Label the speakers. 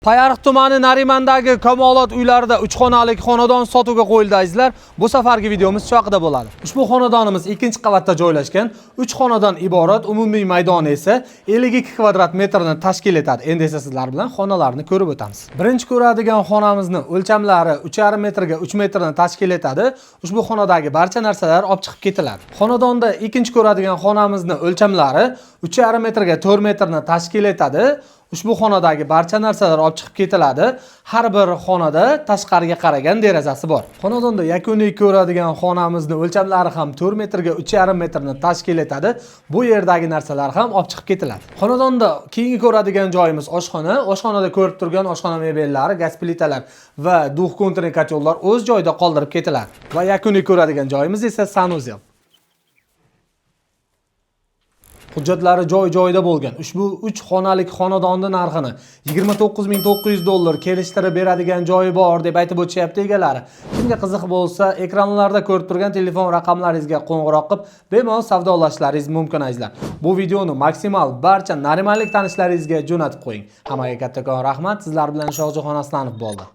Speaker 1: Payariq tumani Narimandagi Kamolot uylarida 3 xonalik xonadon sotuvga qo'yildi azizlar. Bu safargi videomiz shu haqida bo'ladi. Ushbu xonadonimiz 2-qavatda joylashgan. 3 xonadan iborat, umumiy maydoni esa 52 kvadrat metrni tashkil etadi. Endi esa sizlar bilan xonalarni ko'rib o'tamiz. Birinchi ko'radigan xonamizni o'lchamlari 3,5 metrga 3 metrni tashkil etadi. Ushbu xonadagi barcha narsalar olib chiqib ketiladi. Xonadonda ikkinchi ko'radigan xonamizni o'lchamlari 3,5 metrga 4 metrni tashkil etadi. Ushbu xonadagi barcha narsalar olib chiqib ketiladi. Har bir xonada tashqariga qaragan derazasi bor. Xonadonda yakuniy ko'radigan xonamizni o'lchamlari ham 4 metrga 3,5 metrni tashkil etadi. Bu yerdagi narsalar ham olib chiqib ketiladi. Xonadonda keyingi ko'radigan joyimiz oshxona. Oshxonada ko'rib turgan oshxona mebellari, gaz plitalar va duh konteyner kotyollar o'z joyida qoldirib ketiladi. Va yakuniy ko'radigan joyimiz esa sanuzel. Hujjatlari joy-joyida bo'lgan. Ushbu 3 xonalik xonadonning narxini 29.900 dollar kelishtirib beradigan joyi bor deb aytib o'tishyapti egalari. Kimga qiziq bo'lsa, ekranlarda ko'rib turgan telefon raqamlaringizga qo'ng'iroq qilib, bemalol savdolashlaringiz mumkin azizlar. Bu videoni maksimal barcha narimanlik tanishlaringizga jo'natib qo'ying. Hammaga kattakon rahmat. Sizlar bilan Shohjahon Aslanov bo'ldi.